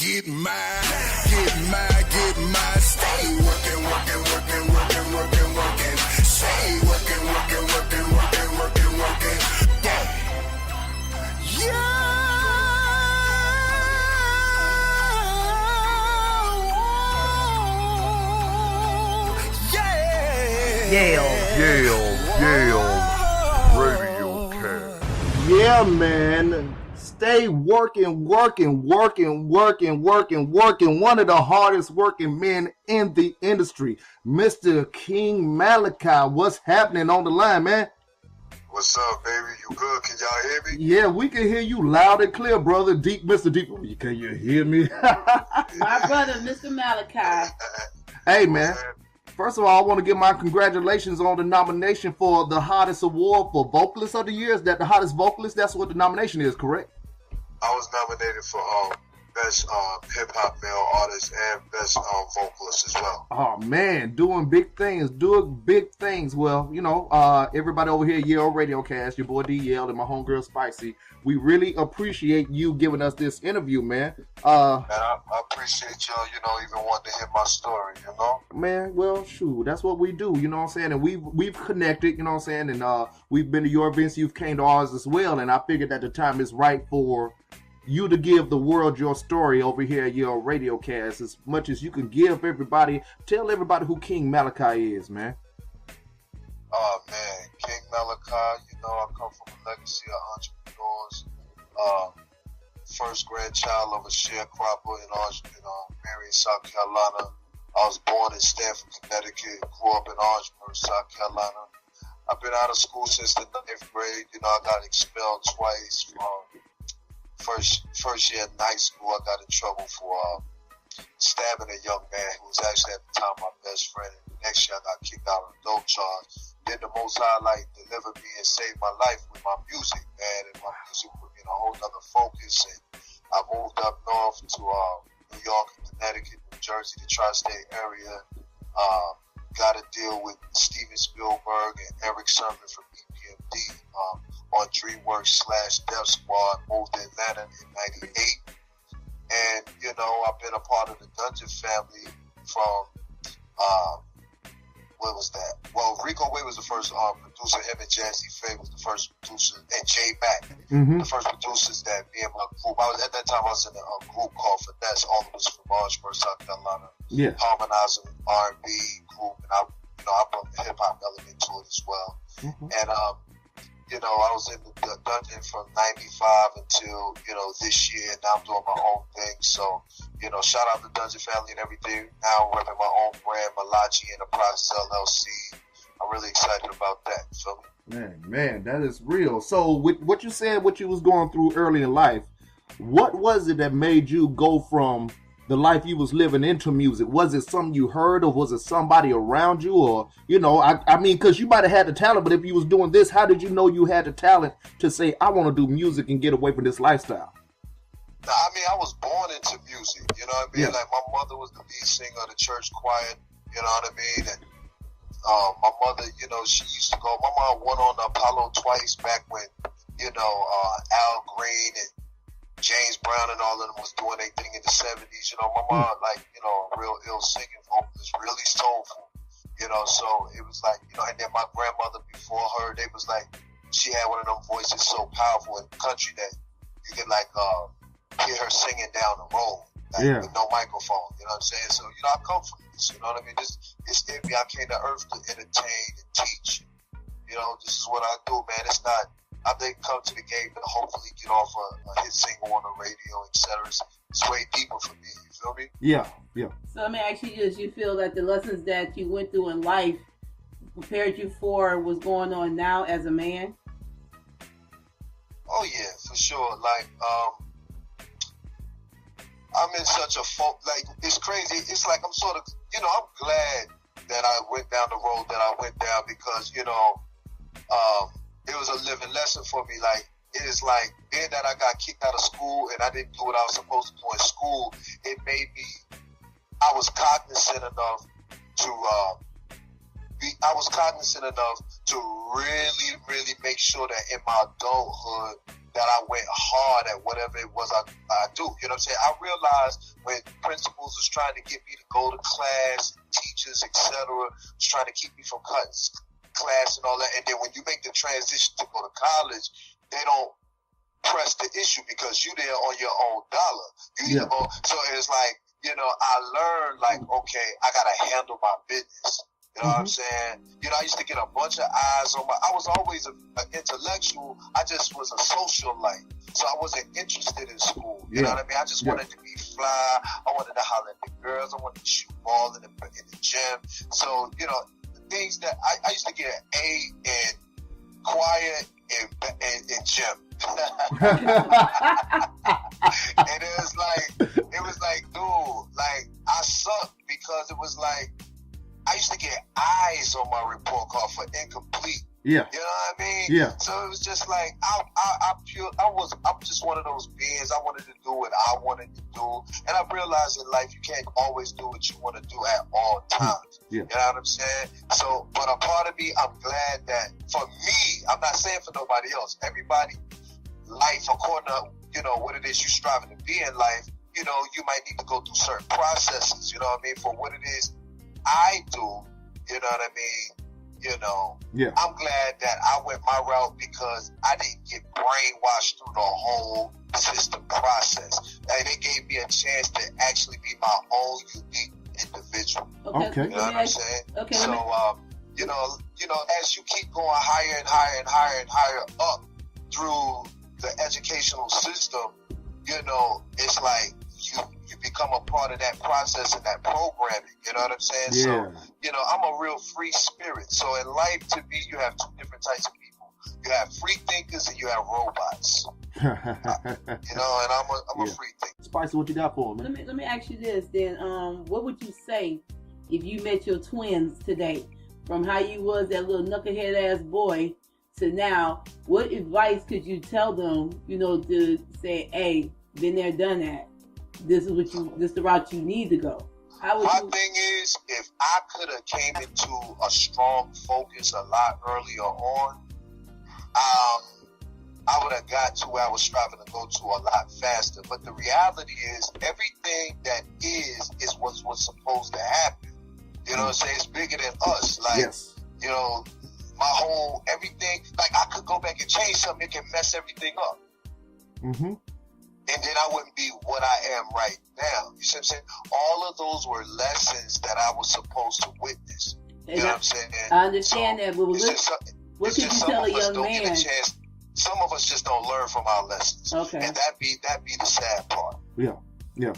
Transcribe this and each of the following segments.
get mine, get mine, get mine. Stay working, working, working, working, working, working. Stay working, working, working, working, working, working. Yeah. Yale RadioCast. Yeah, man. Stay working. One of the hardest working men in the industry, Mr. King Malachi. What's happening on the line, man? What's up, baby? You good? Can y'all hear me? Yeah, we can hear you loud and clear, brother. Deep, Mr. Deep. Can you hear me? My brother, Mr. Malachi. Hey, man. First of all, I want to give my congratulations on the nomination for the hottest award for vocalist of the year. Is that the hottest vocalist? That's what the nomination is, correct? I was nominated for best hip-hop male artist and best vocalist as well. Oh, man, doing big things. Well, you know, everybody over here, Yale RadioCast, your boy D Yale and my homegirl Spicy, we really appreciate you giving us this interview, man. Man, I appreciate y'all, you know, even wanting to hear my story, you know? Man, well, shoot, that's what we do, you know what I'm saying? And we've connected, you know what I'm saying? And we've been to your events, you've came to ours as well, and I figured that the time is right for you to give the world your story over here at your RadioCast as much as you can give everybody. Tell everybody who King Malachi is, man. Oh, man, King Malachi, you know, I come from a legacy of entrepreneurs. First grandchild of a sharecropper in Marion, South Carolina. I was born in Stamford, Connecticut, grew up in Orangeburg, South Carolina. I've been out of school since the 9th grade. You know, I got expelled twice from first year in high school. I got in trouble for stabbing a young man who was actually at the time my best friend. And next year I got kicked out on a dope charge. Then the Most High delivered me and saved my life with my music, man. And my music put me in a whole other focus. And I moved up north to New York, Connecticut, New Jersey, the tri-state area. Got to deal with Steven Spielberg and Eric Sermon from EPMD on DreamWorks /Death Squad. Moved to Atlanta in '98. And, you know, I've been a part of the Dungeon family from, what was that? Well, Rico Way was the first producer. Him and Jazzy Faye was the first producer. And Jay Mack, the first producers that me and my group. At that time, I was in a group called Finesse. All of us from Orangeburg, South Carolina. Yeah. Harmonizing R&B group. And I brought the hip-hop element to it as well. And, you know, I was in the Dungeon from '95 until, you know, this year. Now I'm doing my own thing. So, you know, shout out to Dungeon family and everything. Now I'm repping my own brand, Malachi Enterprises LLC. I'm really excited about that. So, man, that is real. So, with what you said, what you was going through early in life, what was it that made you go from the life you was living into music? Was it something you heard, or was it somebody around you? Or, you know, I mean, because you might have had the talent, but if you was doing this, how did you know you had the talent to say, I want to do music and get away from this lifestyle? I mean, I was born into music, you know what I mean? Yeah. Like, my mother was the lead singer of the church choir, you know what I mean? And my mother, you know, she used to go, my mom went on Apollo twice back when, you know, Al Green and James Brown and all of them was doing their thing in the 70s. You know, my mom, you know, a real ill singing vocalist, really soulful. You know, so it was like, you know, and then my grandmother before her, they was like, she had one of them voices so powerful in the country that you can hear her singing down the road, with no microphone. You know what I'm saying? So, you know, I come from this. You know what I mean? It's in me. I came to earth to entertain and teach. You know, this is what I do, man. It's not. I didn't come to the game to hopefully get off a hit single on the radio, etc. It's way deeper for me. You feel me? Yeah. So let me ask you this: you feel that the lessons that you went through in life prepared you for what's going on now as a man? Oh yeah, for sure. I'm in such a it's crazy. It's like I'm sort of, you know, I'm glad that I went down the road that I went down because, you know, it was a living lesson for me. Like, it is like, being that I got kicked out of school and I didn't do what I was supposed to do in school, it made me, I was cognizant enough to really, really make sure that in my adulthood, that I went hard at whatever it was I do. You know what I'm saying? I realized when principals was trying to get me to go to class, teachers, etc., was trying to keep me from cutting class and all that. And then when you make the transition to go to college, they don't press the issue because you there on your own dollar. You know, so it's like, you know, I learned like, okay, I gotta handle my business. You know what I'm saying? You know, I used to get a bunch of eyes on I was always an intellectual. I just was a socialite. So I wasn't interested in school. You know what I mean? I just wanted to be fly. I wanted to holler at the girls. I wanted to shoot ball in the gym. So, you know, the things that I used to get an A in quiet and gym. And it was like, dude, like I sucked because it was like, I used to get I's on my report card for incomplete. Yeah. You know what I mean? Yeah. So it was just like I'm just one of those beings. I wanted to do what I wanted to do. And I realized in life you can't always do what you want to do at all times. Yeah. You know what I'm saying? So, but a part of me, I'm glad that for me, I'm not saying for nobody else, everybody, life according to, you know, what it is you're striving to be in life, you know, you might need to go through certain processes, you know what I mean, for what it is I do, you know what I mean? You know, I'm glad that I went my route because I didn't get brainwashed through the whole system process. And they gave me a chance to actually be my own unique individual. Okay. You know what I'm saying? Okay. So, you know, as you keep going higher and higher and higher and higher up through the educational system, you know, it's like you become a part of that process and that programming, you know what I'm saying? Yeah. So, you know, I'm a real free spirit. So in life, to me, you have two different types of people. You have free thinkers and you have robots. You know, and I'm a free thinker. Spicy, what you got for me? Let me ask you this then. What would you say if you met your twins today? From how you was that little knucklehead ass boy to now, what advice could you tell them, you know, to say, hey, been there, done that. This is the route you need to go. My thing is, if I could have came into a strong focus a lot earlier on, I would have got to where I was striving to go to a lot faster. But the reality is, everything that is what's supposed to happen. You know what I'm saying? It's bigger than us. Like, you know, my whole, everything, like I could go back and change something, it can mess everything up. Mm-hmm. And then I wouldn't be what I am right now. You see what I'm saying? All of those were lessons that I was supposed to witness. You know what I'm saying? I understand that, but what could you tell a young man? Some of us just don't learn from our lessons. Okay. And that be the sad part. Yeah.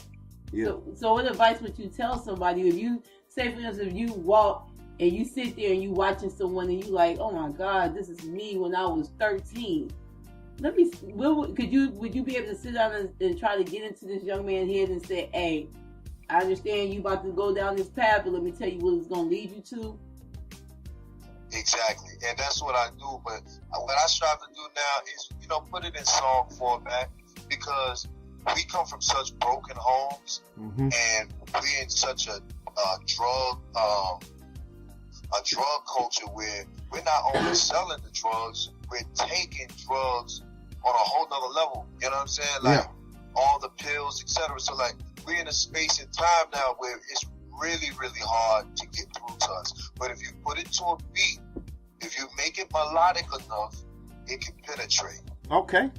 So what advice would you tell somebody if you, say for instance, if you walk and you sit there and you watching someone and you like, oh my God, this is me when I was 13. Would you be able to sit down and try to get into this young man's head and say, hey, I understand you about to go down this path, but let me tell you what it's going to lead you to? Exactly. And that's what I do. But what I strive to do now is, you know, put it in song format, because we come from such broken homes, and we're in such a drug culture where we're not only selling the drugs, we're taking drugs on a whole nother level. You know what I'm saying? Like all the pills, etc. So like we're in a space and time now where it's really, really hard to get through to us. But if you put it to a beat, if you make it melodic enough, it can penetrate. Okay.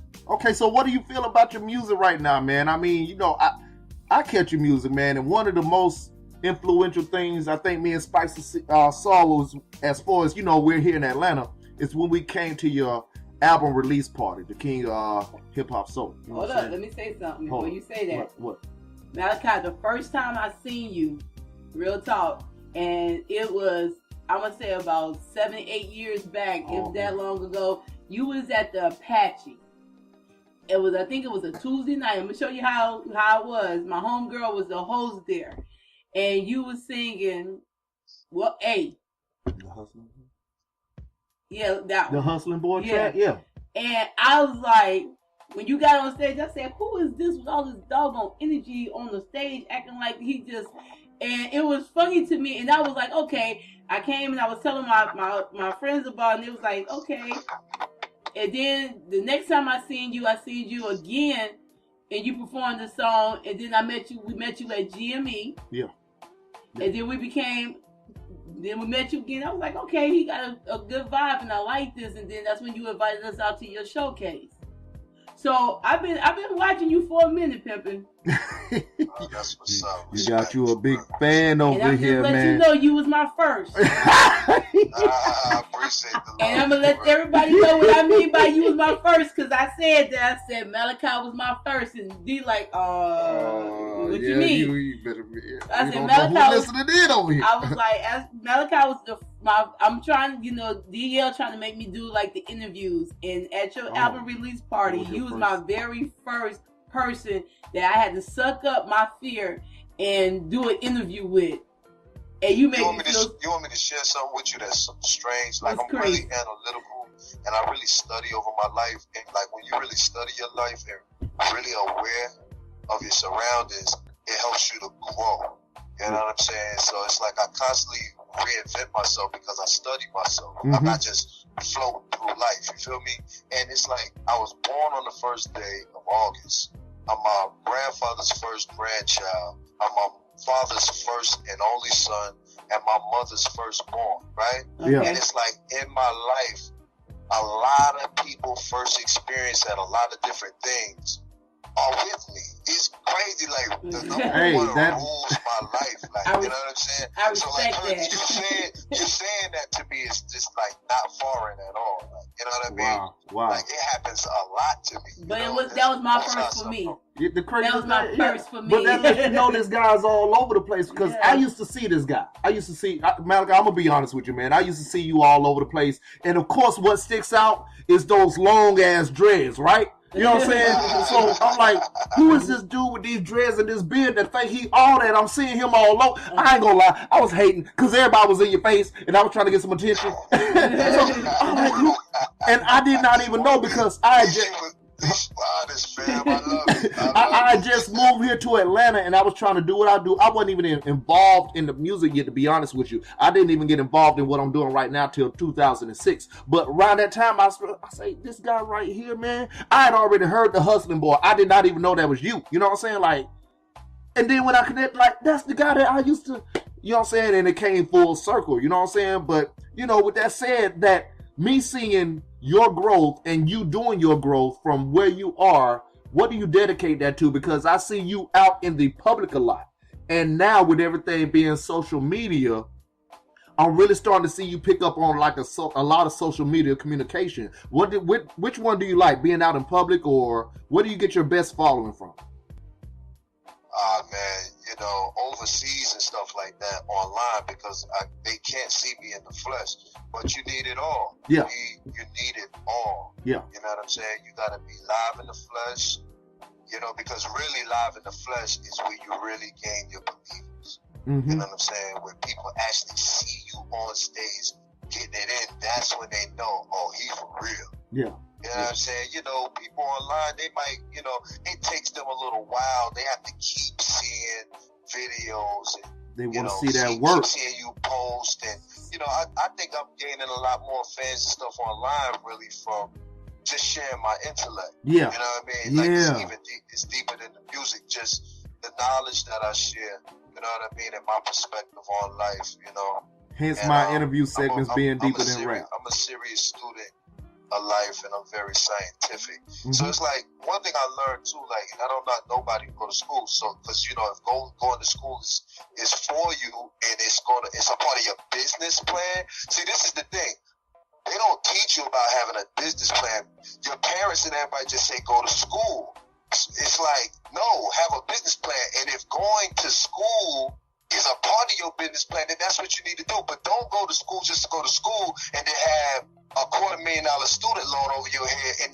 So what do you feel about your music right now, man? I mean, you know, I catch your music, man, and one of the most influential things I think me and Spicy saw was, as far as, you know, we're here in Atlanta, is when we came to your album release party, the King of Hiphop Soul. You know Hold up, let me say something before you say that. What? Malachi, the first time I seen you, real talk, and it was, I'm going to say about 7-8 years back, if that long ago, you was at the Apache. I think it was a Tuesday night. I'm going to show you how it was. My homegirl was the host there. And you was singing, well, hey. The Hustling? Yeah, that one. The Hustling Boy track? Yeah. And I was like, when you got on stage, I said, who is this with all this doggone energy on the stage, acting like he just, and it was funny to me. And I was like, okay. I came and I was telling my friends about it, and it was like, okay. And then the next time I seen you again, and you performed the song. And then we met you at GME. Yeah. And then we met you again. I was like, okay, he got a good vibe, and I like this. And then that's when you invited us out to your showcase. So I've been watching you for a minute, Pimpin'. That's what's up. You got you a big fan over and I'm here, just man. You know you was my first. I appreciate the love. And I'm gonna let everybody know what I mean by you was my first, because I said that. I said Malachi was my first, and D like, what you mean? You better be. I said don't Malachi know who was listening in over here. I was like, Malachi was I'm trying, DL trying to make me do like the interviews, and at your album release party, you was my very first person that I had to suck up my fear and do an interview with. And you want me to share something with you that's strange? Like, I'm really analytical, and I really study over my life. And like, when you really study your life and really aware of your surroundings, it helps you to grow. You know what I'm saying? So it's like I constantly reinvent myself because I study myself. Mm-hmm. I'm not just floating through life. You feel me? And it's like I was born on the first day of August. I'm my grandfather's first grandchild. I'm my father's first and only son, and my mother's firstborn, right? Yeah. And it's like in my life, a lot of people first experience at a lot of different things are with me. It's crazy, like the number one rules my life, like you know what I'm saying? I respect so like you saying that to me is just like not foreign at all. Like, you know what I mean? Wow. Like it happens a lot to me. But that was my first for me. That was my first for me. But that lets you know this guy's all over the place, because I used to see this guy. Malachi, I'm gonna be honest with you, man. I used to see you all over the place, and of course, what sticks out is those long ass dreads, right? You know what I'm saying? So I'm like, who is this dude with these dreads and this beard that think he all that? I'm seeing him all over. I ain't gonna lie, I was hating because everybody was in your face and I was trying to get some attention. So I'm like, who? And I did not even know because I just. I just moved here to Atlanta and I was trying to do what I do. I wasn't even involved in the music yet, to be honest with you. I didn't even get involved in what I'm doing right now till 2006. But around that time, I say, this guy right here, man, I had already heard the Hustling Boy. I did not even know that was you. You know what I'm saying? Like, and then when I connect, like, that's the guy that I used to, you know what I'm saying? And it came full circle, you know what I'm saying? But, with that said, that me seeing your growth and you doing your growth from where you are, what do you dedicate that to? Because I see you out in the public a lot. And now with everything being social media, I'm really starting to see you pick up on like a lot of social media communication. Which one do you like, being out in public, or where do you get your best following from? Man, overseas and stuff like that online, because they can't see me in the flesh. But you need it all. Yeah. You need it all. Yeah. You know what I'm saying? You got to be live in the flesh, because really live in the flesh is where you really gain your believers. Mm-hmm. You know what I'm saying? When people actually see you on stage getting it in, that's when they know, oh, he's for real. Yeah. You know what I'm saying? People online, they might, it takes them a little while. They have to keep seeing videos and they want to see that work. Keep seeing you post, and I think I'm gaining a lot more fans and stuff online, really, from just sharing my intellect. Yeah. You know what I mean? Yeah. Like it's deeper than the music, just the knowledge that I share. You know what I mean? And my perspective on life. Hence and, my interview segments being deeper than rap. I'm a serious student of life, and I'm very scientific. Mm-hmm. So it's like one thing I learned too, like, and I don't knock nobody who go to school. So because if going to school is for you, and it's a part of your business plan. See, this is the thing. They don't teach you about having a business plan. Your parents and everybody just say go to school. It's like, no, have a business plan. And if going to school is a part of your business plan, then that's what you need to do. But don't go to school just to go to school and then have a $250,000 student loan over your head. And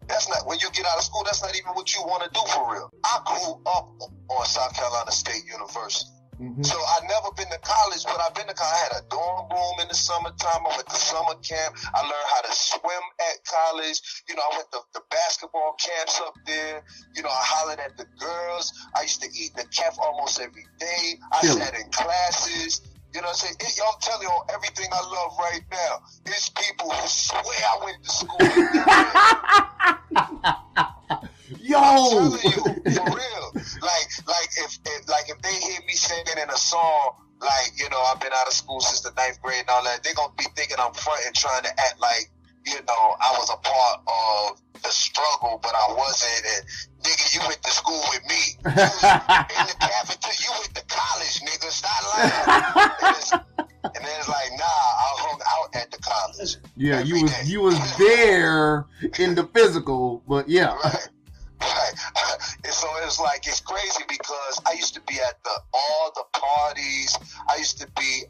that's not, when you get out of school, that's not even what you want to do for real. I grew up on South Carolina State University. Mm-hmm. So I never been to college, but I've been to college. I had a dorm room in the summertime. I went to summer camp. I learned how to swim at college. I went to the basketball camps up there. I hollered at the girls. I used to eat the calf almost every day. I sat in classes. You know what I'm saying? I'm telling you everything I love right now. It's people who swear I went to school. Yo, I'm telling you, for real. If they hear me singing in a song, like, you know, I've been out of school since the 9th grade and all that, they're gonna be thinking I'm fronting, trying to act like, you know, I was a part of the struggle, but I wasn't. And nigga, you went to school with me. You was in the cafeteria. You went to college, nigga. Stop lying. And then it's like, nah, I hung out at the college. Yeah, you was there in the physical, but yeah. Right. And so it's like, it's crazy because I used to be at all the parties. I used to be,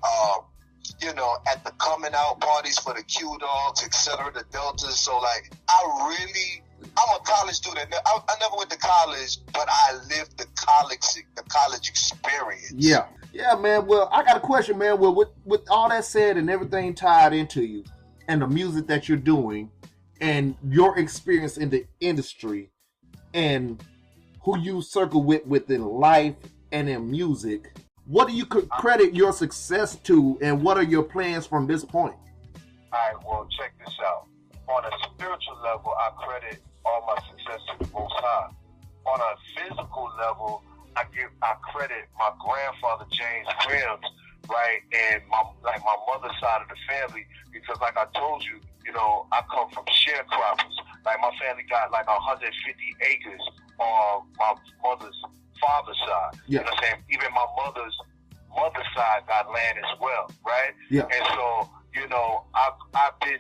you know, at the coming out parties for the Q Dogs, etc., the Deltas. So like, I'm a college student. I never went to college, but I lived the college experience. Yeah. Yeah, man. Well, I got a question, man. Well, with all that said and everything tied into you and the music that you're doing and your experience in the industry and who you circle with within life and in music, what do you credit your success to, and what are your plans from this point? All right, well, check this out. On a spiritual level, I credit all my success to the Most High. On a physical level, I credit my grandfather, James Grahams, right, and my mother's side of the family, because like I told you, you know, I come from sharecroppers. Like, my family got like 150 acres on my mother's father's side. Yeah. You know what I'm saying? Even my mother's side got land as well, right? Yeah. And so, you know, I've been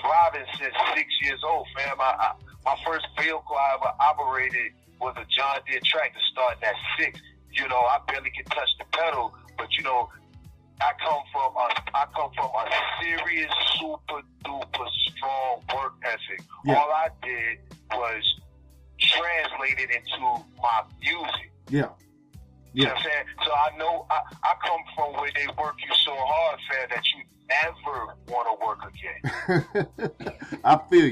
driving since 6 years old, fam. My first vehicle I ever operated was a John Deere tractor starting at 6. You know, I barely could touch the pedal, but you know, I come from a serious, super duper strong work ethic. Yeah. All I did was translate it into my music. Yeah. You know what I'm saying? So I know I come from where they work you so hard, fam, that you never want to work again. I feel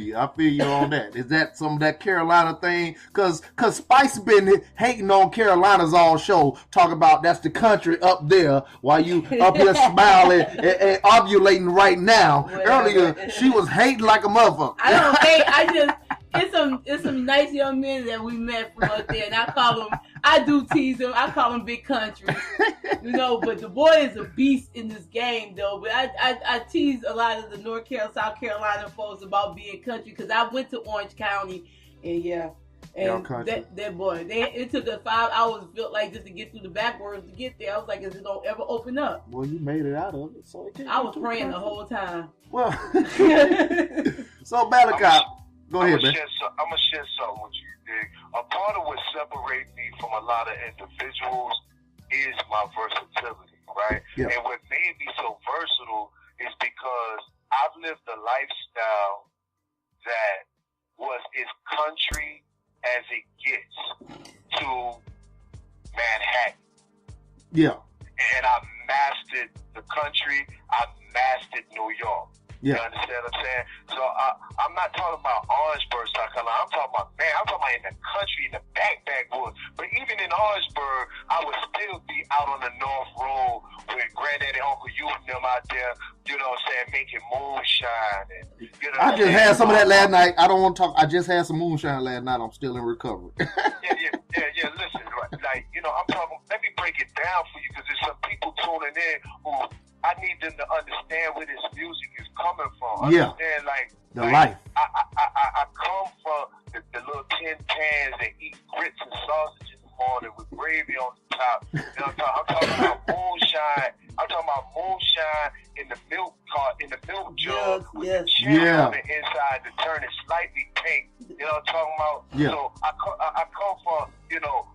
you on that. Is that some of that Carolina thing? Cause Spice been hating on Carolinas all show, talking about that's the country up there, while you up here smiling and ovulating right now. Whatever. Earlier she was hating like a motherfucker. I don't hate. It's some nice young men that we met from up there, and I do tease them. I call them big country, you know. But the boy is a beast in this game, though. But I tease a lot of the North Carolina, South Carolina folks about being country, because I went to Orange County, and that boy, it took us 5 hours, felt like, just to get through the back roads to get there. I was like, is it gonna ever open up? Well, you made it out of it, so I was praying the whole time. Well, so Malachi. Go ahead, man. I'm going to share something with you, dig. A part of what separates me from a lot of individuals is my versatility, right? Yeah. And what made me so versatile is because I've lived a lifestyle that was as country as it gets to Manhattan. Yeah. And I mastered the country. I mastered New York. Yeah. You understand what I'm saying? So I'm not talking about Orangeburg, South Carolina. I'm talking about in the country, in the backwoods. But even in Orangeburg, I would still be out on the North Road with Granddaddy, Uncle You and them out there, you know what I'm saying, making moonshine. And, you know, I just had some of that last night. I don't want to talk. I just had some moonshine last night. I'm still in recovery. Yeah. Listen, like, you know, I'm talking. Let me break it down for you, because there's some people tuning in who I need them to understand where this music is coming from. Yeah. Understand, like the life. I come from the little tin pans that eat grits and sausage in the morning with gravy on the top. You know what I'm talking about? Moonshine. I'm talking about moonshine in the milk cart, in the milk jug, with the cherry on the inside to turn it slightly pink. You know what I'm talking about? Yeah. So I come from, you know,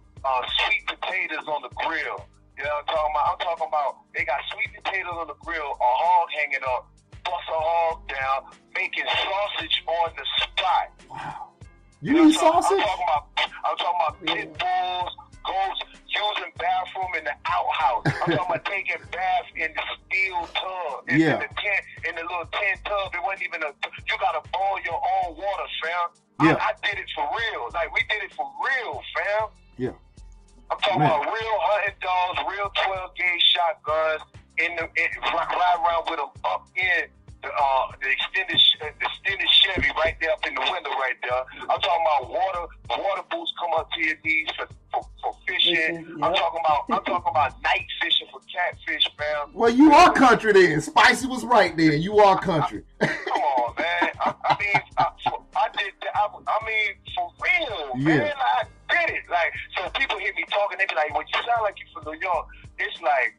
sweet potatoes on the grill. You know what I'm talking about? I'm talking about they got sweet potatoes on the grill, a hog hanging up, bust a hog down, making sausage on the spot. Wow. You eat sausage? I'm talking about pit bulls, goats, using bathroom in the outhouse. I'm talking about taking bath in the steel tub. In the little tin tub. It wasn't even you gotta boil your own water, fam. Yeah. I did it for real. Like, we did it for real, fam. Yeah. I'm talking about real hunting dogs, real 12-gauge shotguns, ride around with them up in the extended Chevy right there up in the window right there. I'm talking about water boots come up to your knees for fishing. Yep. I'm talking about night fishing for catfish, man. Well, you are country then. Spicy was right there. You are country. Come on, man. I did that. I mean, for real, man. I did it. Like, so people hear me talking, they be like, "Well, you sound like you from New York." It's like,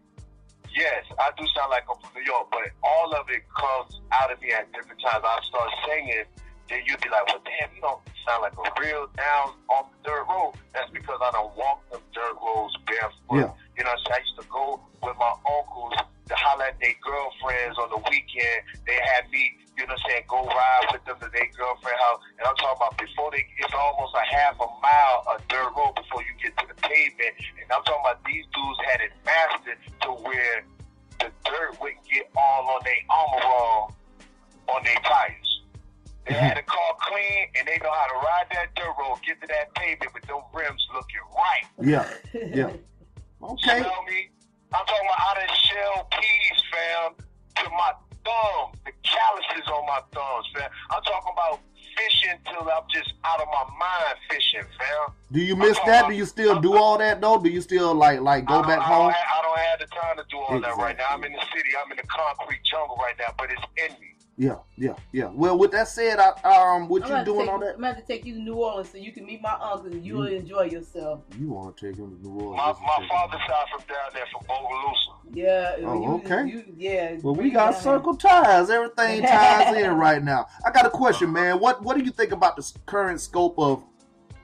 yes, I do sound like I'm from New York, but all of it comes out of me at different times. I start singing, then you'd be like, "Well, damn, you don't sound like a real down off the dirt road." That's because I don't walk them dirt roads barefoot. Yeah. You know, so I used to go with my uncles to holler at their girlfriends on the weekend. They had me, you know what I'm saying, go ride with them to their girlfriend house. And I'm talking about it's almost a half a mile of dirt road before you get to the pavement. And I'm talking about these dudes had it mastered to where the dirt wouldn't get all on their armor on their tires. They had the car clean, and they know how to ride that dirt road, get to that pavement with those rims looking right. Yeah. Okay. You know me? I'm talking about out of shell peas, fam, to my thumbs, the calluses on my thumbs, fam. I'm talking about fishing till I'm just out of my mind fishing, fam. Do you miss that? Do you still do all that, though? Do you still, like go back home? I don't have the time to do all that right now. I'm in the city. I'm in the concrete jungle right now, but it's in me. Yeah. Well, with that said, what you doing on that? I'm going to take you to New Orleans so you can meet my uncle and you will enjoy yourself. You want to take him to New Orleans? My father's side from down there, from Bogalusa. Yeah. Oh, okay. Yeah. Well, we got circle ties. Everything ties in right now. I got a question, man. What do you think about the current scope of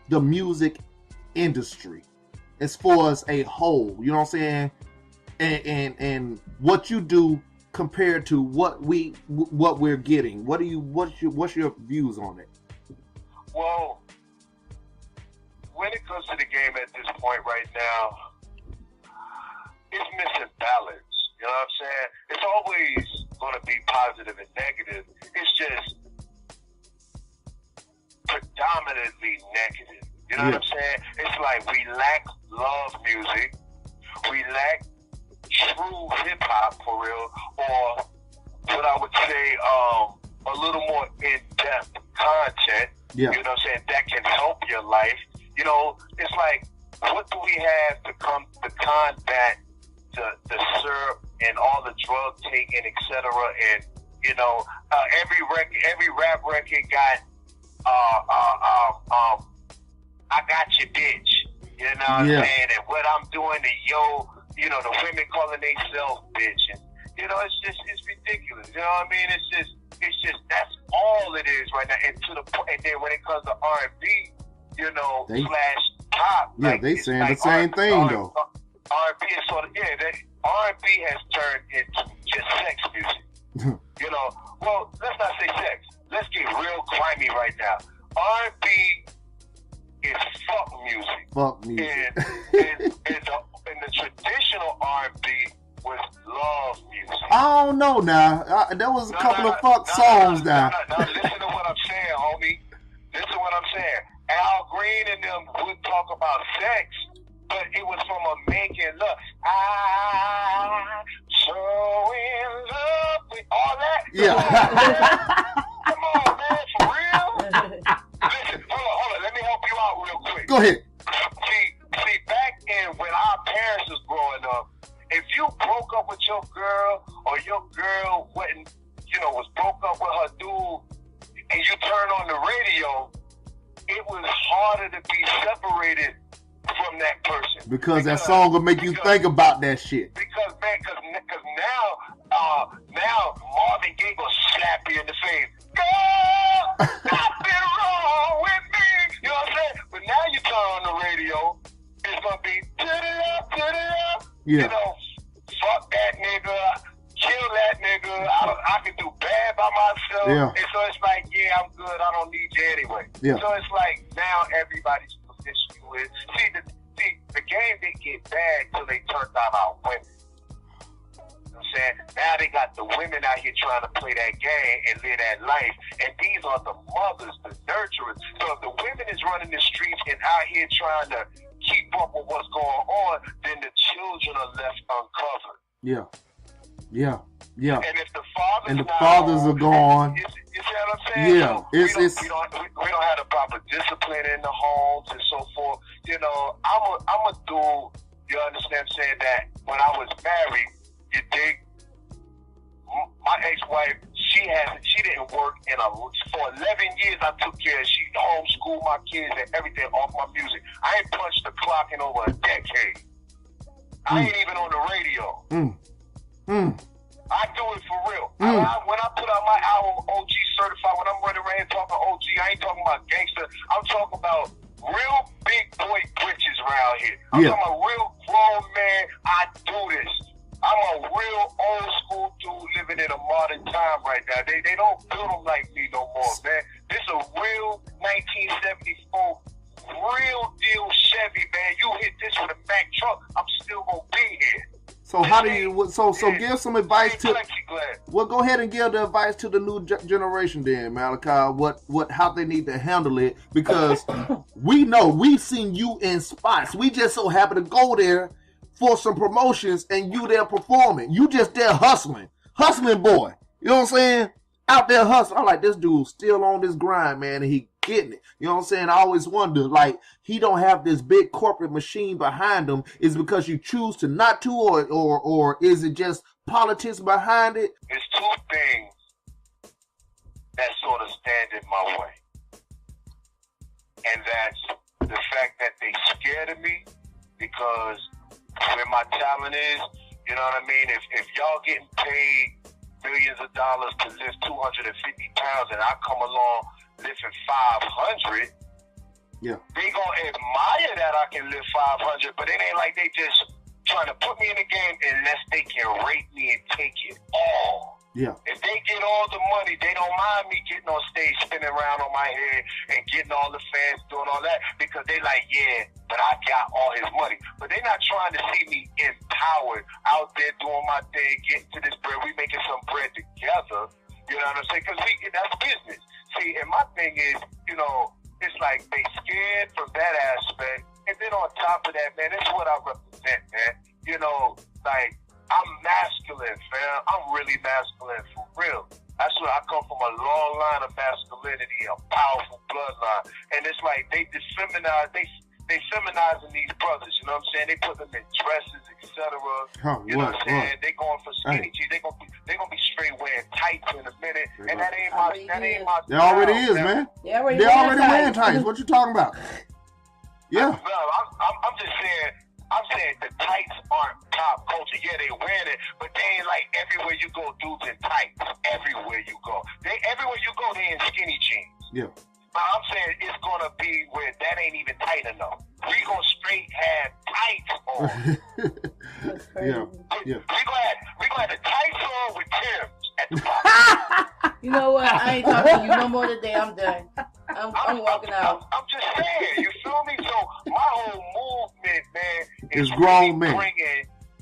the music industry as far as a whole? You know what I'm saying? And what you do compared to what we're getting. What's your views on it? Well, when it comes to the game at this point right now, it's missing balance. You know what I'm saying? It's always going to be positive and negative. It's just predominantly negative. You know what I'm saying? It's like we lack love music. We lack true hip-hop for real, or what I would say a little more in-depth content, you know what I'm saying, that can help your life. You know, it's like, what do we have to combat the syrup and all the drug taking, etc. And, you know, every rap record got I got you, bitch. You know what I'm saying? And what I'm doing to you know, the women calling themselves bitch, and you know, it's ridiculous. You know what I mean? It's just that's all it is right now. And then when it comes to R&B, you know, slash pop, they saying the same thing though. R&B is sort of R&B has turned into just sex music. You know, well, let's not say sex. Let's get real grimy right now. R&B is fuck music. Fuck music. And the traditional R&B was love music. I don't know now. There was a couple of fuck songs now. Now listen to what I'm saying, homie. Listen to what I'm saying. Al Green and them would talk about sex, but it was from a making love. I'm so in love with all that. Yeah. Come on, man, for real? Listen, hold on. Let me help you out real quick. Go ahead. See, back in when our parents was growing up, if you broke up with your girl or your girl wasn't, you know, was broke up with her dude, and you turn on the radio, it was harder to be separated from that person. Because that song will make you think about that shit. Because now Marvin Gaye will slap you in the face. Girl, nothing wrong with me. You know what I'm saying? But now you turn on the radio, it's gonna be up. Yeah. You know, fuck that nigga, kill that nigga. I can do bad by myself. Yeah. And so it's like, yeah, I'm good. I don't need you anyway. Yeah. So it's like now everybody's position with. See, the game didn't get bad till they turned out our women. You know what I'm saying? Now they got the women out here trying to play that game and live that life. And these are the mothers, the nurturers. So if the women is running the streets and out here trying to keep up with what's going on, then the children are left uncovered. Yeah. And if the fathers And the fathers are gone. You see what I'm saying? Yeah. So we don't have the proper discipline in the homes and so forth. You know, I'm a dude, you understand what I'm saying, that when I was married, you dig, my ex-wife, she didn't work for 11 years. I took care. She homeschooled my kids and everything off my music. I ain't punched the clock in over a decade. I ain't even on the radio. I do it for real. When I put out my album, OG Certified, when I'm running around here talking OG, I ain't talking about gangster. I'm talking about real big boy britches around here. I'm talking about real grown man. I do this. I'm a real old school dude living in a modern time right now. They don't build them like me no more, man. This a real 1974 real deal Chevy, man. You hit this with a Mack truck, I'm still gonna be here. So how do you? So give some advice to. Well, go ahead and give the advice to the new generation, then, Malachi. What how they need to handle it, because we know we've seen you in spots. We just so happen to go there for some promotions, and you there performing. You just there hustling boy. You know what I'm saying? Out there hustling. I'm like, this dude's still on this grind, man, and he getting it. You know what I'm saying? I always wonder, like, he don't have this big corporate machine behind him. Is it because you choose to not to, or is it just politics behind it? It's two things that sort of stand in my way. And that's the fact that they scared of me, because where my talent is, you know what I mean? If y'all getting paid millions of dollars to lift 250 pounds and I come along lifting 500, they gonna admire that I can lift 500, but it ain't like they just trying to put me in the game unless they can rate me and take it all. Yeah. If they get all the money, they don't mind me getting on stage, spinning around on my head and getting all the fans doing all that, because they like, yeah, but I got all his money. But they not trying to see me empowered out there doing my thing, getting to this bread. We making some bread together. You know what I'm saying? Because that's business. See, and my thing is, you know, it's like they scared from that aspect. And then on top of that, man, it's what I represent, man. You know, like, I'm masculine, fam. I'm really masculine for real. That's what I come from, a long line of masculinity, a powerful bloodline. And it's like they feminizing these brothers, you know what I'm saying? They put them in dresses, etc. You know what I'm saying? They going for skinny jeans. They gonna be straight wearing tights in a minute. And that ain't my They already is, man. They already wearing tights. What you talking about? Yeah. No, I'm just saying. I'm saying the tights aren't pop culture. Yeah, they wearing it, but they ain't like everywhere you go, dudes in tights. Everywhere you go, everywhere you go, they in skinny jeans. Yeah. But I'm saying it's gonna be where that ain't even tight enough. We gonna straight have tights on. Yeah. We gonna have the tights on with Timbs at the bottom. You know what? I ain't talking to you no more today. I'm done. I'm walking out. I'm just saying, you feel me? So my whole movement, man, is grown men. My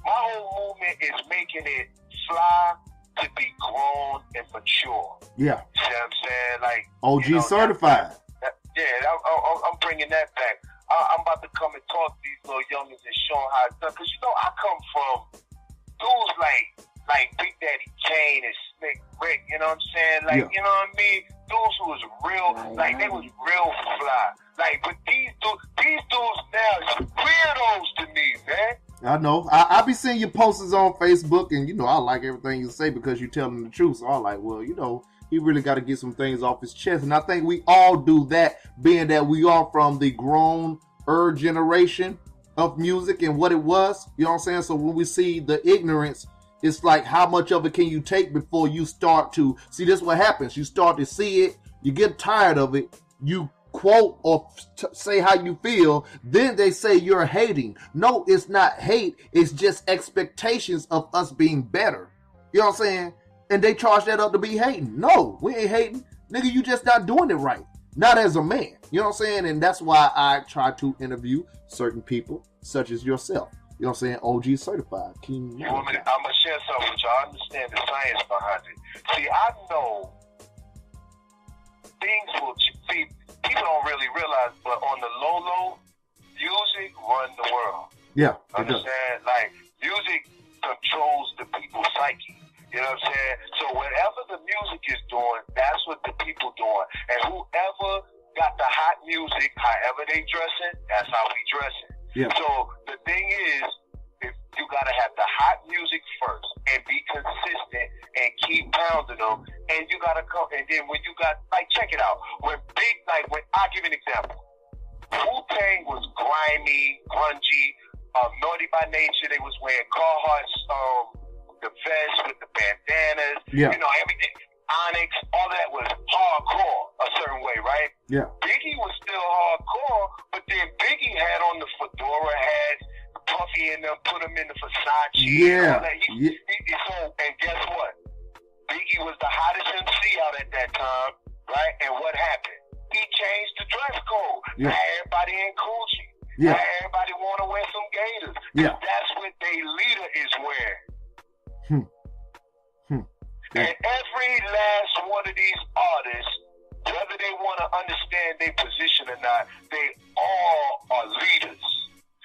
whole movement is making it fly to be grown and mature. Yeah. See what I'm saying? Like OG certified. I'm bringing that back. I'm about to come and talk to these little youngins and show them how it's done. Because, you know, I come from dudes like Big Daddy Kane and Slick Rick, you know what I'm saying? Like, you know what I mean? Dudes who was real, like, they was real fly. Like, but these dudes now is weirdos to me, man. I know. I be seeing your posters on Facebook, and, you know, I like everything you say because you're telling the truth. So I'm like, well, you know, he really got to get some things off his chest. And I think we all do that, being that we are from the grown-er generation of music and what it was. You know what I'm saying? So when we see the ignorance, it's like, how much of it can you take before you start to see? This is what happens. You start to see it, you get tired of it, you quote or say how you feel, then they say you're hating. No, it's not hate, it's just expectations of us being better. You know what I'm saying? And they charge that up to be hating. No, we ain't hating. Nigga, you just not doing it right. Not as a man. You know what I'm saying? And that's why I try to interview certain people, such as yourself. You know what I'm saying? OG certified. King. I'm going to share something with you. I understand the science behind it. See, I know things will... See, people don't really realize, but on the low, music runs Yeah, it does. Understand? Like, music controls the people's psyche. You know what I'm saying? So whatever the music is doing, that's what the people doing. And whoever got the hot music, however they dressing, that's how we dressing. Yeah. So the thing is, if you gotta have the hot music first and be consistent and keep pounding them, and you gotta come. And then when you got, like, check it out. When I'll give you an example. Wu-Tang was grimy, grungy, naughty by nature. They was wearing Carhartt, the vest with the bandanas, yeah. You know, everything. Onyx, all that was hardcore a certain way, right? Yeah. Biggie was still hardcore, but then Biggie had on the fedora hats, Puffy and them, put him in the Versace. Yeah. And all that. And guess what? Biggie was the hottest MC out at that time, right? And what happened? He changed the dress code. Yeah. Now everybody in Coochie. Yeah. Now everybody want to wear some gators. Yeah. That's what their leader is wearing. Yeah. And every last one of these artists, whether they want to understand their position or not, they all are leaders.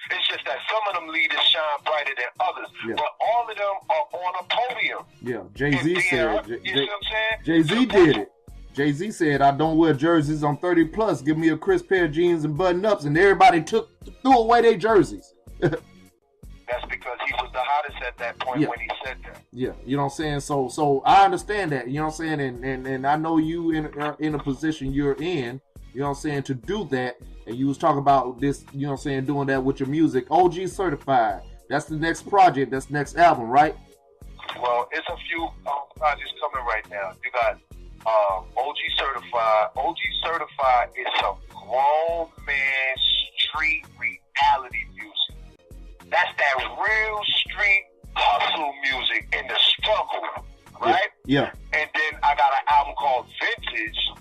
It's just that some of them leaders shine brighter than others, yeah. But all of them are on a podium. Yeah, Jay-Z said. You see what I'm saying? Jay-Z did it. Jay-Z said, "I don't wear jerseys on 30 plus. Give me a crisp pair of jeans and button ups," and everybody threw away their jerseys. That's because he was the hottest at that point, yeah. When he said that. Yeah, you know what I'm saying? So I understand that, you know what I'm saying? And I know you in a position you're in, you know what I'm saying, to do that. And you was talking about this, you know what I'm saying, doing that with your music. OG Certified. That's the next project. That's the next album, right? Well, it's a few projects coming right now. You got OG Certified. OG Certified is some grown man street reality music. That's that real street hustle music in the struggle, right? Yeah. And then I got an album called Vintage.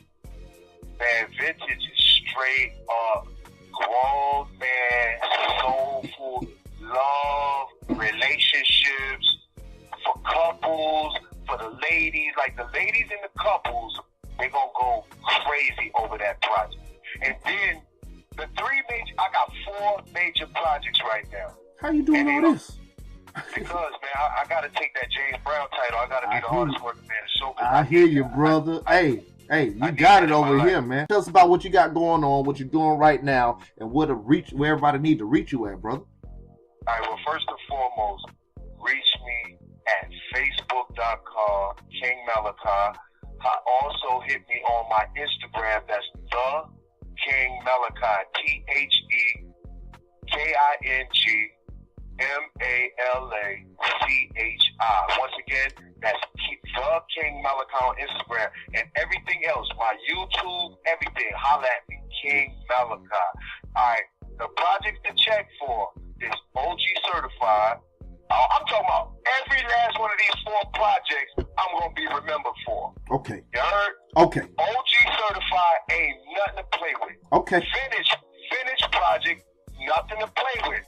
Man, Vintage is straight up grown man, soulful, love, relationships, for couples, for the ladies. Like the ladies and the couples, they gonna go crazy over that project. And then I got 4 major projects right now. How you doing all this? Because, man, I got to take that James Brown title. I got to be the hardest working man in show business. I hear you, brother. Hey, you got it over here, man. Tell us about what you got going on, what you're doing right now, and where everybody need to reach you at, brother. All right, well, first and foremost, reach me at facebook.com, King Malachi. Also hit me on my Instagram. That's the King Malachi, TheKingMalachi. Once again, that's the King Malachi on Instagram. And everything else, my YouTube, everything, holla at me, King Malachi. Alright, the project to check for is OG Certified. I'm talking about every last one of these 4 projects I'm going to be remembered for. Okay. You heard? Okay. OG Certified ain't nothing to play with. Okay. Finish project, nothing to play with.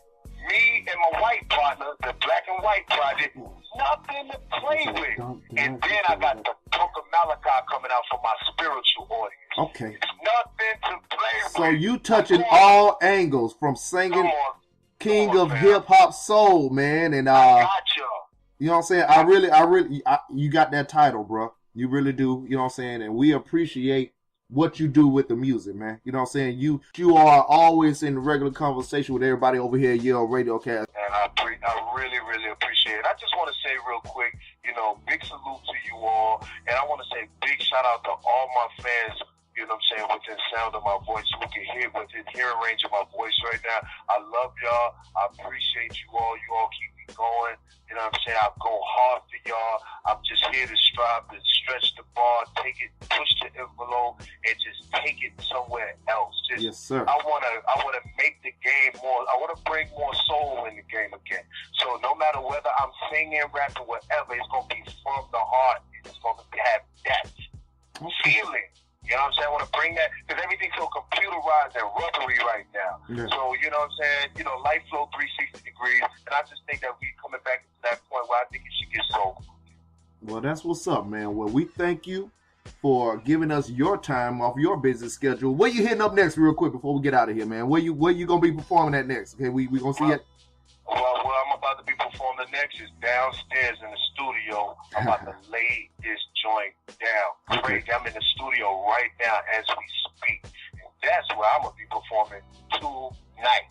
Me and my white partner, the Black and White project, nothing to play with. And then I got the Book of Malachi coming out for my spiritual audience. Okay. It's nothing to play with. So you touching all angles from singing King of Hip Hop Soul, man. And I got you. You know what I'm saying? I really, you got that title, bro. You really do. You know what I'm saying? And we appreciate what you do with the music, man. You know what I'm saying? You are always in regular conversation with everybody over here at Yale RadioCast. And I really, really appreciate it. I just want to say real quick, big salute to you all. And I want to say big shout out to all my fans, you know what I'm saying, within sound of my voice, who can hear within hearing range of my voice right now. I love y'all. I appreciate you all. You all keep me going. You know what I'm saying? I go hard for y'all. I'm just here to strive to stretch the bar, take it, push the envelope, and just take it somewhere else. Yes, sir. I wanna make the game more. I wanna bring more soul in the game again. So no matter whether I'm singing, rapping, whatever, it's gonna be from the heart. It's gonna have depth, feeling. You know what I'm saying? I want to bring that, because everything's so computerized and rubbery right now. Yeah. So, you know what I'm saying? Life flow 360 degrees. And I just think that we coming back to that point where I think it should get soul. Well, that's what's up, man. Well, we thank you for giving us your time off your busy schedule. Where you hitting up next real quick before we get out of here, man? Where you going to be performing at next? Okay, we going to see it? Well, I'm about to be performing next is downstairs in the studio. I'm about to lay this joint down. Crazy. I'm in the studio right now as we speak. And that's where I'm going to be performing tonight.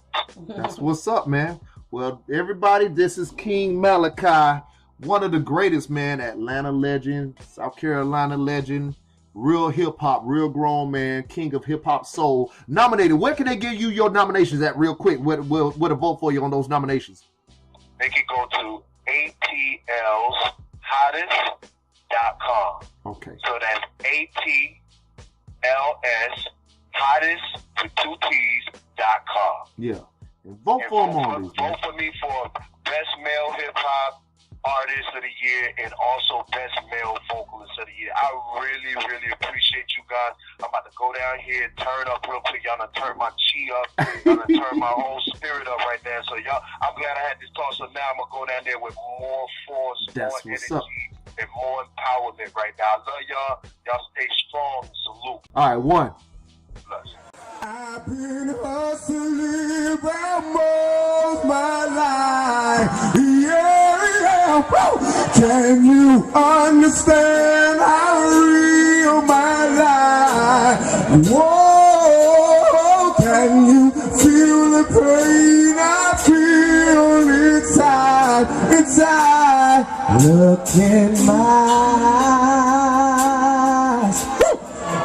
That's what's up, man. Well, everybody, this is King Malachi, one of the greatest, man. Atlanta legend, South Carolina legend, real hip-hop, real grown man, king of hip-hop soul. Nominated. Where can they give you your nominations at real quick? Where to vote for you on those nominations? They can go to atlshottest.com. Okay. So that's ATLS hottest with 2 T's.com. Yeah. And vote for them on these. Vote for me for Best Male Hip Hop Artist of the Year and also Best Male Vocalist of the Year. I really, really appreciate you guys. I'm about to go down here and turn up real quick. Y'all done turn my chi up. Y'all done turn my whole spirit up right there. So y'all, I'm glad I had this talk. So now I'm going to go down there with more force, more energy, and more empowerment right now. I love y'all. Y'all stay strong and salute. All right, one. Bless. I've been hustling about most my life. Yeah. Woo. Can you understand how real my life? Whoa, can you feel the pain I feel inside? Look in my eyes.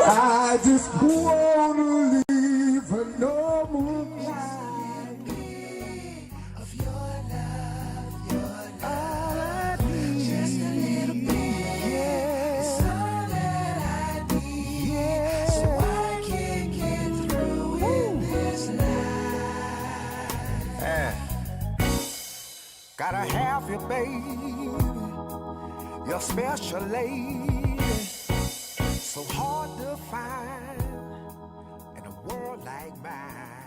I just wanna leave for no more. Of your love, all I need. Just a little bit, yeah. It's all that I need, yeah. So I can get through in this life. Gotta have you, baby. You're special lady. So hard to find in a world like mine.